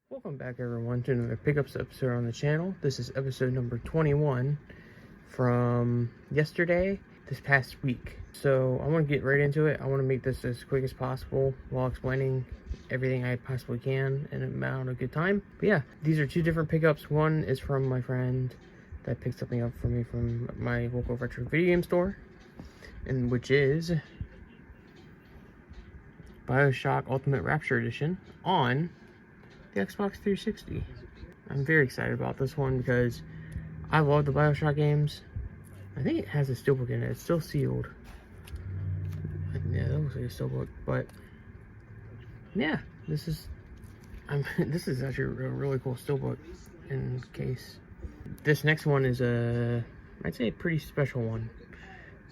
Welcome back everyone to another pickups episode on the channel. This is episode number 21 from yesterday, this past week. So I want to get right into it. I want to make this as quick as possible while explaining everything I possibly can in an amount of good time. But yeah, these are two different pickups. One is from my friend that picked something up for me from my local retro video game store, and which is BioShock Ultimate Rapture Edition on the Xbox 360. I'm very excited about this one because I love the BioShock games. I think it has a steelbook in it. It's still sealed. Yeah, that looks like a steelbook. But yeah, this is actually a really cool steelbook in case. This next one is I'd say a pretty special one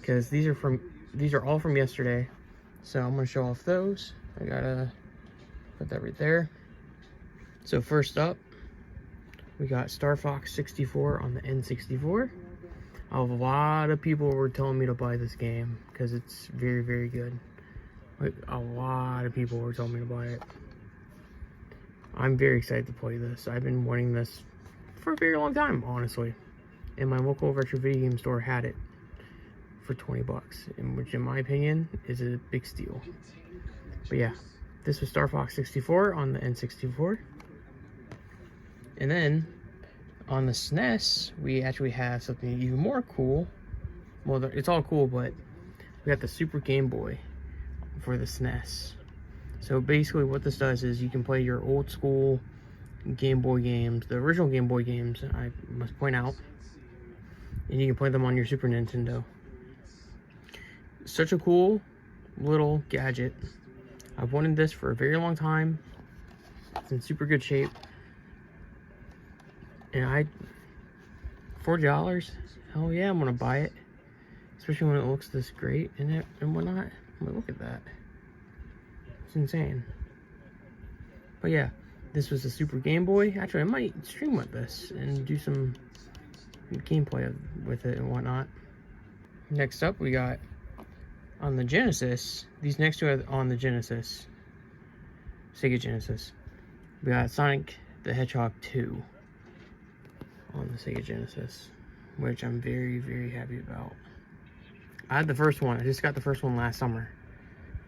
because these are all from yesterday. So I'm gonna show off those. I gotta put that right there. So first up, we got Star Fox 64 on the N64. A lot of people were telling me to buy this game because it's very, very good. Like, a lot of people were telling me to buy it. I'm very excited to play this. I've been wanting this for a very long time, honestly. And my local retro video game store had it for 20 bucks, which in my opinion is a big steal. But yeah, this was Star Fox 64 on the N64. And then on the SNES, we actually have something even more cool. Well, it's all cool, but we got the Super Game Boy for the SNES. So basically what this does is you can play your old school Game Boy games, the original Game Boy games, I must point out, and you can play them on your Super Nintendo. Such a cool little gadget. I've wanted this for a very long time. It's in super good shape. And $40, hell yeah, I'm gonna buy it. Especially when it looks this great and whatnot. I'm like, look at that. It's insane. But yeah, this was a Super Game Boy. Actually, I might stream with this and do some gameplay with it and whatnot. Next up, we got on the Genesis. These next two are on the Genesis. Sega Genesis. We got Sonic the Hedgehog 2 on the Sega Genesis, which I'm very, very happy about. I had the first one. I just got the first one last summer.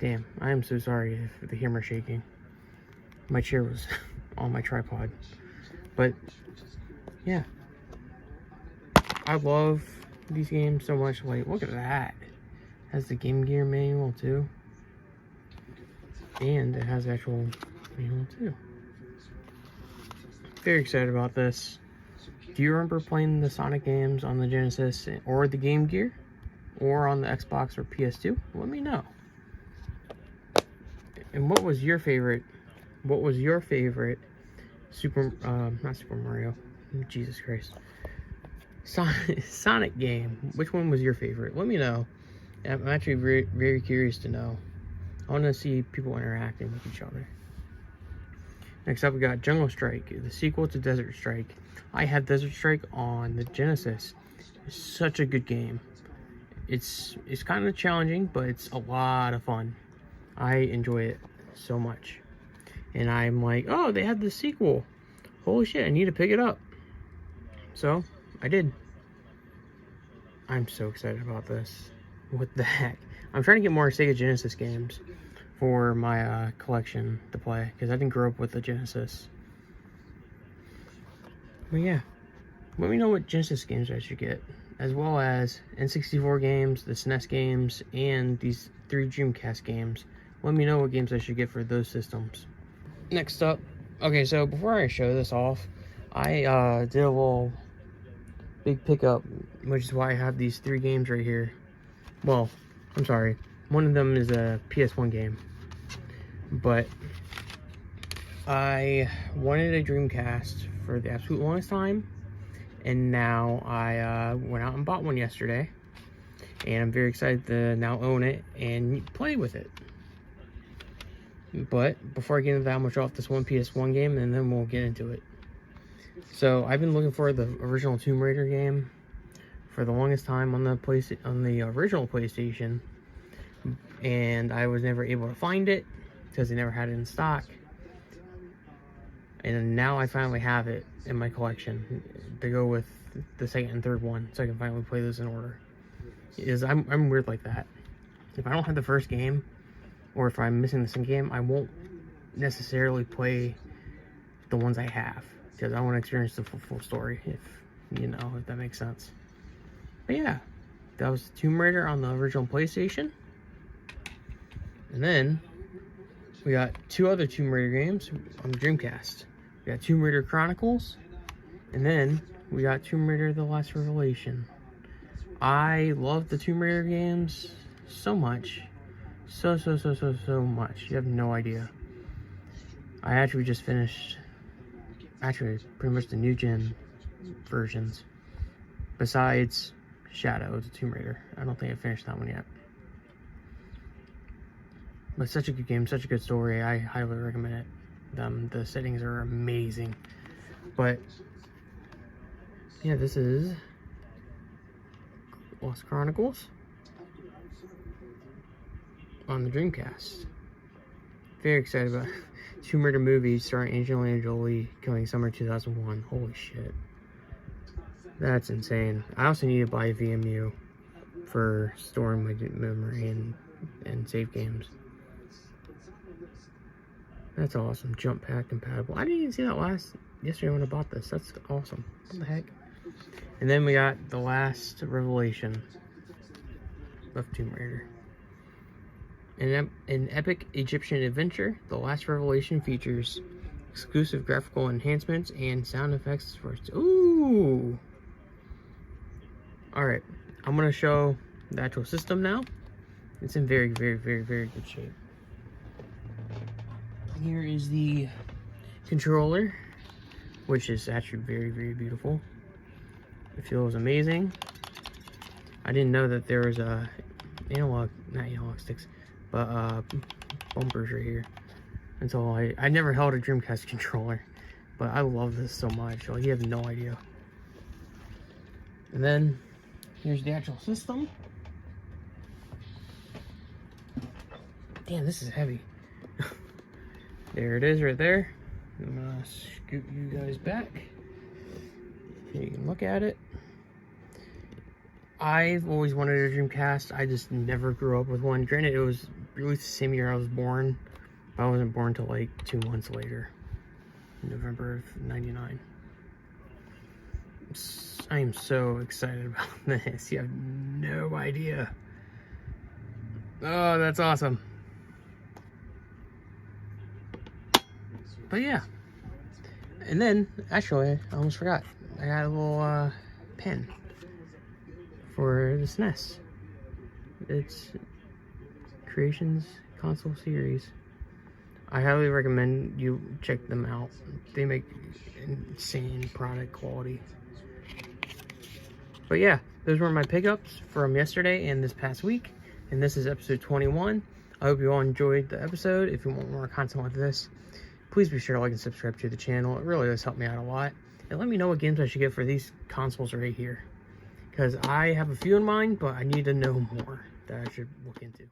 Damn, I am so sorry if the camera's shaking. My chair was on my tripod. But yeah, I love these games so much. Like, look at that. It has the Game Gear manual too, and it has the actual manual too. Very excited about this. Do you remember playing the Sonic games on the Genesis or the Game Gear or on the Xbox or PS2? Let me know. And what was your favorite not Super Mario, Jesus Christ, Sonic game? Which one was your favorite? Let me know. I'm actually very, very curious to know. I want to see people interacting with each other. Next up, we got Jungle Strike, the sequel to Desert Strike. I had Desert Strike on the Genesis. It's such a good game. It's kind of challenging, but it's a lot of fun. I enjoy it so much. And I'm like, oh, they had the sequel. Holy shit, I need to pick it up. So, I did. I'm so excited about this. What the heck? I'm trying to get more Sega Genesis games for my collection to play, because I didn't grow up with the Genesis. But yeah, let me know what Genesis games I should get, as well as N64 games, the SNES games, and these 3 Dreamcast games. Let me know what games I should get for those systems. Next up, okay, so before I show this off, I did a little big pickup, which is why I have these 3 games right here. Well, I'm sorry, one of them is a PS1 game, but I wanted a Dreamcast for the absolute longest time, and now I went out and bought one yesterday, and I'm very excited to now own it and play with it. But before I get into that, I'm gonna show off this one PS1 game, and then we'll get into it. So I've been looking for the original Tomb Raider game for the longest time on the original PlayStation, and, and I was never able to find it because they never had it in stock. And now I finally have it in my collection to go with the second and third one, so I can finally play those in order. Because I'm weird like that. If I don't have the first game, or if I'm missing the second game, I won't necessarily play the ones I have, because I want to experience the full story, if that makes sense. But yeah, that was Tomb Raider on the original PlayStation. And then we got 2 other Tomb Raider games on the Dreamcast. We got Tomb Raider Chronicles, and then we got Tomb Raider The Last Revelation. I love the Tomb Raider games so much. So much. You have no idea. I actually just finished, pretty much the new gen versions. Besides Shadow of the Tomb Raider. I don't think I finished that one yet. But such a good game, such a good story. I highly recommend it. The settings are amazing. But yeah, this is Lost Chronicles on the Dreamcast. Very excited about Tomb Raider movie starring Angelina Jolie coming summer 2001. Holy shit. That's insane. I also need to buy a VMU for storing my memory and save games. That's awesome. Jump pack compatible. I didn't even see that yesterday when I bought this. That's awesome. What the heck? And then we got The Last Revelation of Tomb Raider. An epic Egyptian adventure, The Last Revelation features exclusive graphical enhancements and sound effects for ooh! Alright, I'm going to show the actual system now. It's in very good shape. Here is the controller, which is actually very beautiful. It feels amazing. I didn't know that there was not analog sticks, but bumpers right here. Until I never held a Dreamcast controller, but I love this so much. Like, you have no idea. And then here's the actual system. Damn, this is heavy. There it is right there. I'm gonna scoot you guys back so you can look at it. I've always wanted a Dreamcast. I just never grew up with one. Granted, it was released the same year I was born, but I wasn't born until like 2 months later, November of '99. I am so excited about this. You have no idea. Oh, that's awesome. But yeah. And then, actually, I almost forgot. I got a little pen for the SNES. It's Creations Console Series. I highly recommend you check them out. They make insane product quality. But yeah, those were my pickups from yesterday and this past week. And this is episode 21. I hope you all enjoyed the episode. If you want more content like this, please be sure to like and subscribe to the channel. It really does help me out a lot. And let me know what games I should get for these consoles right here. Because I have a few in mind, but I need to know more that I should look into.